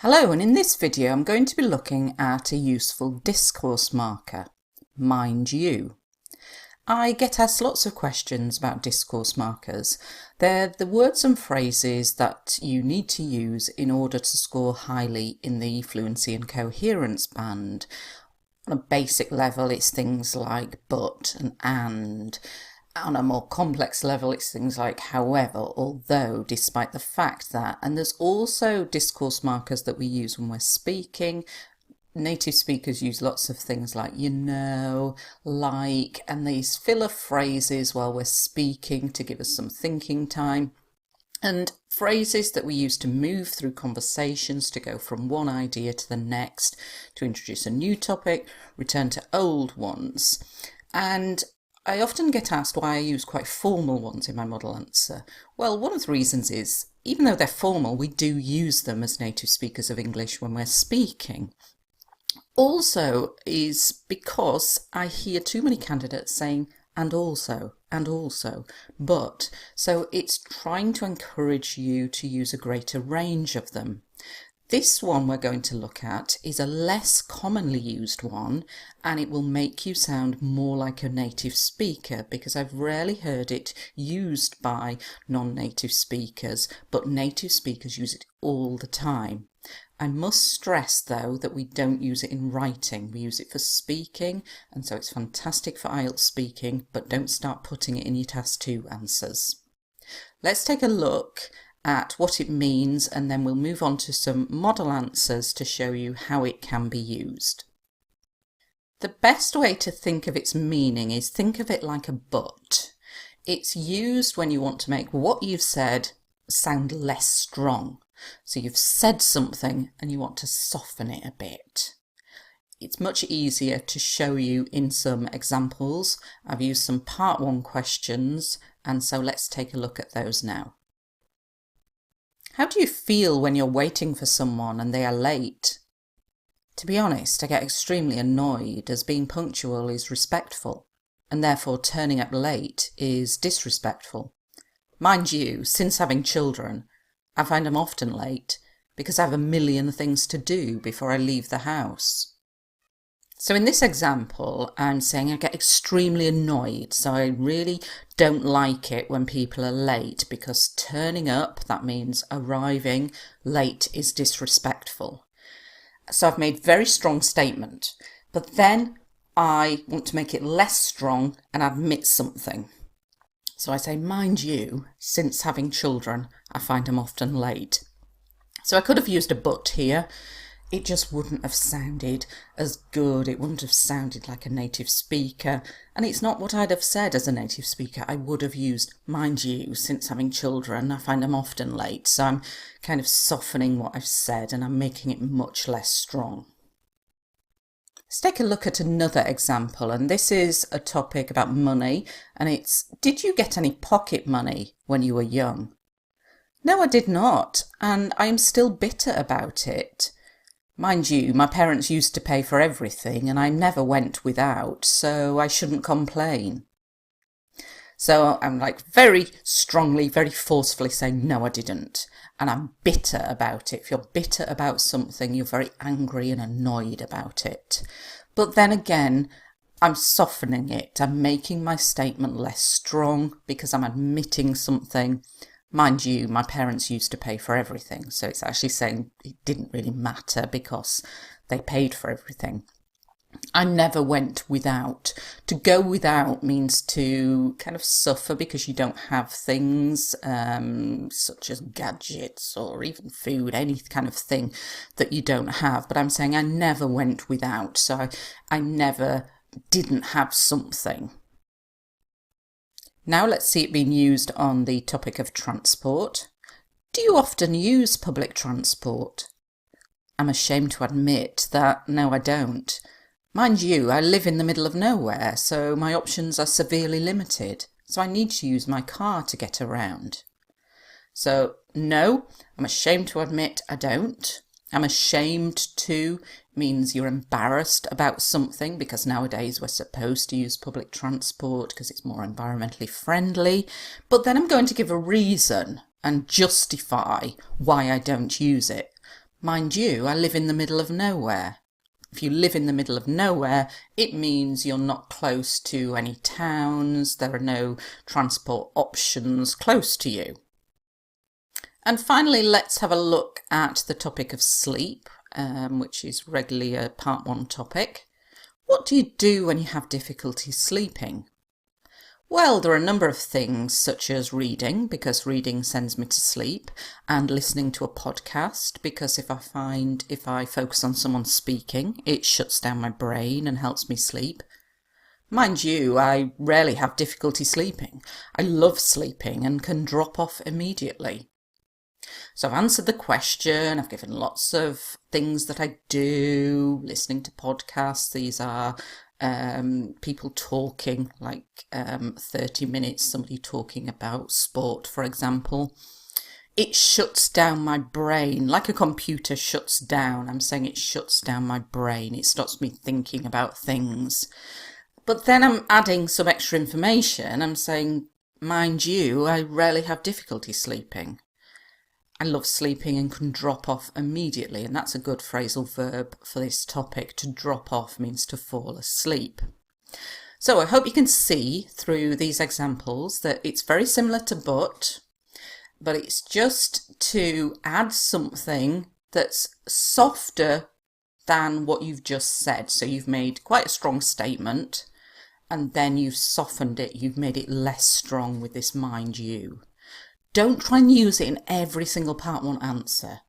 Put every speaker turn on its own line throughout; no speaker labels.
Hello, and in this video I'm going to be looking at a useful discourse marker, mind you. I get asked lots of questions about discourse markers. They're the words and phrases that you need to use in order to score highly in the fluency and coherence band. On a basic level it's things like but and. On a more complex level, it's things like however, although, despite the fact that, and there's also discourse markers that we use when we're speaking. Native speakers use lots of things like you know, like, and these filler phrases while we're speaking to give us some thinking time. And phrases that we use to move through conversations, to go from one idea to the next, to introduce a new topic, return to old ones. And I often get asked why I use quite formal ones in my model answer. Well, one of the reasons is, even though they're formal, we do use them as native speakers of English when we're speaking. Also is because I hear too many candidates saying, and also, but. So it's trying to encourage you to use a greater range of them. This one we're going to look at is a less commonly used one, and it will make you sound more like a native speaker because I've rarely heard it used by non-native speakers, but native speakers use it all the time. I must stress though that we don't use it in writing, we use it for speaking, and so it's fantastic for IELTS speaking, but don't start putting it in your Task 2 answers. Let's take a look at what it means, and then we'll move on to some model answers to show you how it can be used. The best way to think of its meaning is think of it like a but. It's used when you want to make what you've said sound less strong. So you've said something and you want to soften it a bit. It's much easier to show you in some examples. I've used some part 1 questions, and so let's take a look at those now. How do you feel when you're waiting for someone and they are late? To be honest, I get extremely annoyed, as being punctual is respectful, and therefore turning up late is disrespectful. Mind you, since having children, I find I'm often late because I have a million things to do before I leave the house. So in this example, I'm saying I get extremely annoyed, so I really don't like it when people are late, because turning up, that means arriving late, is disrespectful. So I've made a very strong statement, but then I want to make it less strong and admit something. So I say, mind you, since having children, I find I'm often late. So I could have used a but here. It just wouldn't have sounded as good, it wouldn't have sounded like a native speaker, and it's not what I'd have said as a native speaker. I would have used, mind you, since having children, I find I'm often late, so I'm kind of softening what I've said and I'm making it much less strong. Let's take a look at another example, and this is a topic about money, and it's, did you get any pocket money when you were young? No, I did not, and I am still bitter about it. Mind you, my parents used to pay for everything and I never went without, so I shouldn't complain. So I'm like very strongly, very forcefully saying, no, I didn't. And I'm bitter about it. If you're bitter about something, you're very angry and annoyed about it. But then again, I'm softening it. I'm making my statement less strong because I'm admitting something. Mind you, my parents used to pay for everything, so it's actually saying it didn't really matter because they paid for everything. I never went without. To go without means to kind of suffer because you don't have things such as gadgets or even food, any kind of thing that you don't have. But I'm saying I never went without, so I never didn't have something. Now let's see it being used on the topic of transport. Do you often use public transport? I'm ashamed to admit that no, I don't. Mind you, I live in the middle of nowhere, so my options are severely limited, so I need to use my car to get around. So no, I'm ashamed to admit I don't. I'm ashamed to means you're embarrassed about something, because nowadays we're supposed to use public transport because it's more environmentally friendly. But then I'm going to give a reason and justify why I don't use it. Mind you, I live in the middle of nowhere. If you live in the middle of nowhere, it means you're not close to any towns, there are no transport options close to you. And finally, let's have a look at the topic of sleep, which is regularly a part 1 topic. What do you do when you have difficulty sleeping? Well, there are a number of things, such as reading, because reading sends me to sleep, and listening to a podcast, because if I focus on someone speaking, it shuts down my brain and helps me sleep. Mind you, I rarely have difficulty sleeping. I love sleeping and can drop off immediately. So I've answered the question, I've given lots of things that I do, listening to podcasts. These are people talking, like 30 minutes, somebody talking about sport, for example. It shuts down my brain, like a computer shuts down. I'm saying it shuts down my brain. It stops me thinking about things. But then I'm adding some extra information. I'm saying, mind you, I rarely have difficulty sleeping. I love sleeping and can drop off immediately, and that's a good phrasal verb for this topic. To drop off means to fall asleep. So I hope you can see through these examples that it's very similar to but it's just to add something that's softer than what you've just said. So you've made quite a strong statement and then you've softened it, you've made it less strong with this mind you. Don't try and use it in every single part 1 answer,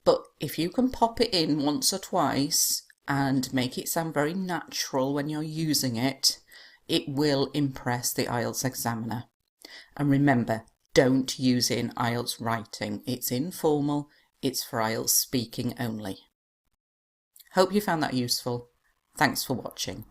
but if you can pop it in once or twice and make it sound very natural when you're using it, it will impress the IELTS examiner. And remember, don't use it in IELTS writing. It's informal, it's for IELTS speaking only. Hope you found that useful. Thanks for watching.